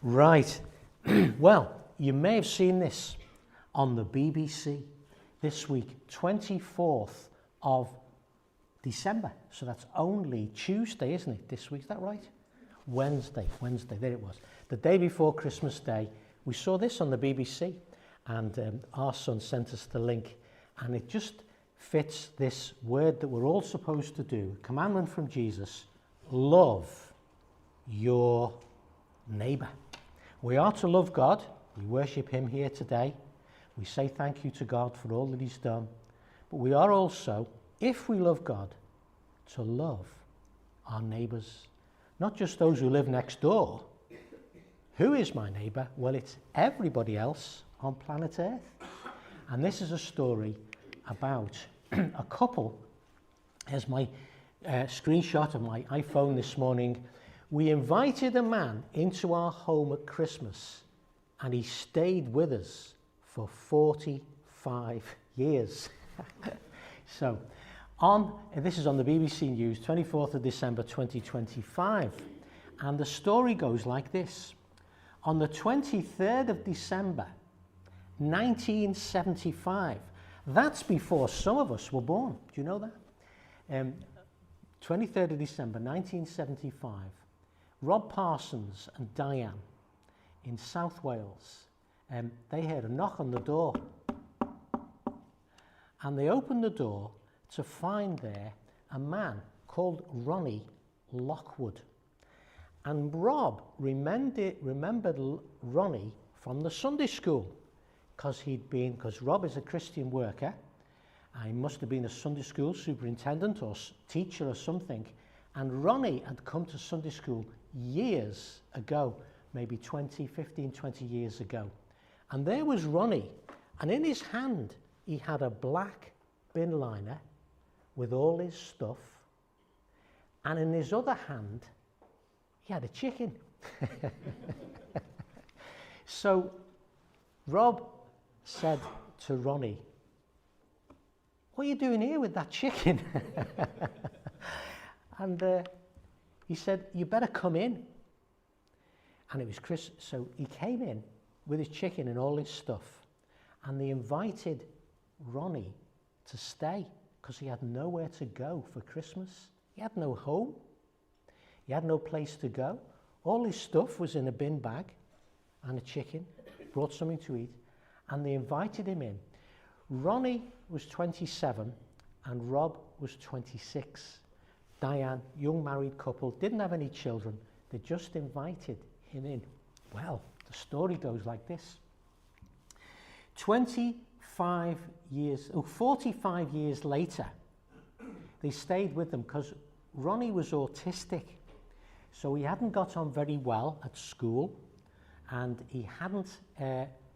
Right. Well, you may have seen this on the BBC this week, 24th of December. So that's only Tuesday, isn't it, this week? Is that right? Wednesday, there it was. The day before Christmas Day, we saw this on the BBC, and our son sent us the link, and it just fits this word that we're all supposed to do, commandment from Jesus: love your neighbour. We are to love God. We worship him here today. We say thank you to God for all that he's done. But we are also, if we love God, to love our neighbours. Not just those who live next door. Who is my neighbour? Well, it's everybody else on planet Earth. And this is a story about a couple. Here's my screenshot of my iPhone this morning. We invited a man into our home at Christmas, and he stayed with us for 45 years. So, this is on the BBC News, 24th of December 2025, and the story goes like this. On the 23rd of December 1975, that's before some of us were born. Do you know that? 23rd of December 1975, Rob Parsons and Diane in South Wales, they heard a knock on the door, and they opened the door to find there a man called Ronnie Lockwood. And Rob remembered Ronnie from the Sunday school, because Rob is a Christian worker, and he must have been a Sunday school superintendent or teacher or something, and Ronnie had come to Sunday school years ago, maybe 20 years ago. And there was Ronnie, and in his hand he had a black bin liner with all his stuff, and in his other hand he had a chicken. So Rob said to Ronnie, "What are you doing here with that chicken?" And he said, "You better come in." And it was Chris, so he came in with his chicken and all his stuff, and they invited Ronnie to stay because he had nowhere to go for Christmas. He had no home. He had no place to go. All his stuff was in a bin bag and a chicken, brought something to eat, and they invited him in. Ronnie was 27 and Rob was 26. Diane, young married couple, didn't have any children. They just invited him in. Well, the story goes like this. 45 years later, they stayed with them because Ronnie was autistic. So he hadn't got on very well at school, and he hadn't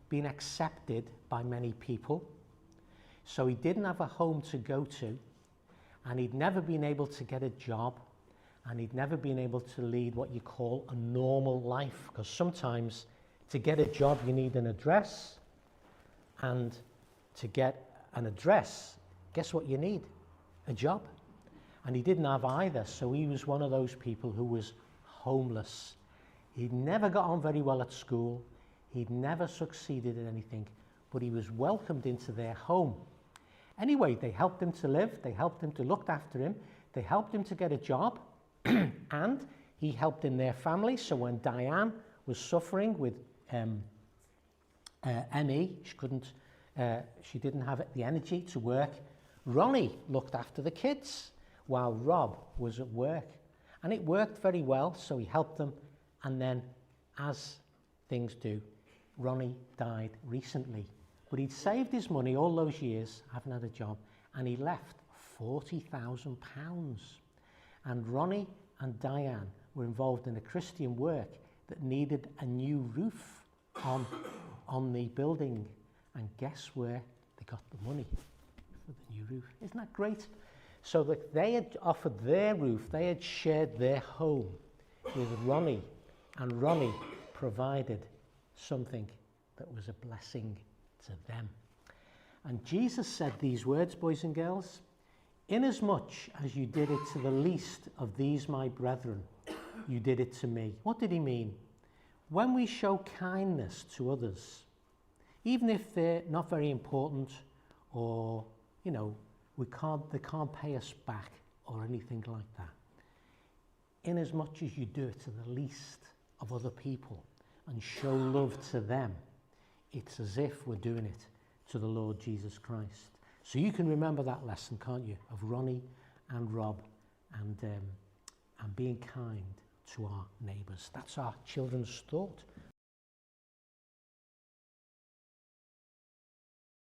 been accepted by many people. So he didn't have a home to go to, and he'd never been able to get a job, and he'd never been able to lead what you call a normal life, because sometimes to get a job you need an address, and to get an address, guess what you need? A job. And he didn't have either, so he was one of those people who was homeless. He'd never got on very well at school, he'd never succeeded in anything, but he was welcomed into their home. Anyway, they helped him to live, they helped him to look after him, they helped him to get a job, and he helped in their family. So when Diane was suffering with ME, she didn't have the energy to work, Ronnie looked after the kids while Rob was at work. And it worked very well, so he helped them. And then, as things do, Ronnie died recently. But he'd saved his money all those years, haven't had a job, and he left £40,000. And Ronnie and Diane were involved in a Christian work that needed a new roof on the building. And guess where they got the money for the new roof? Isn't that great? So that they had offered their roof, they had shared their home with Ronnie, and Ronnie provided something that was a blessing to them. And Jesus said these words, boys and girls: "Inasmuch as you did it to the least of these my brethren, you did it to me." What did he mean? when we show kindness to others, even if they're not very important or, you know, they can't pay us back or anything like that, in as much as you do it to the least of other people and show love to them, it's as if we're doing it to the Lord Jesus Christ. So you can remember that lesson, can't you, of Ronnie and Rob and being kind to our neighbours. That's our children's thought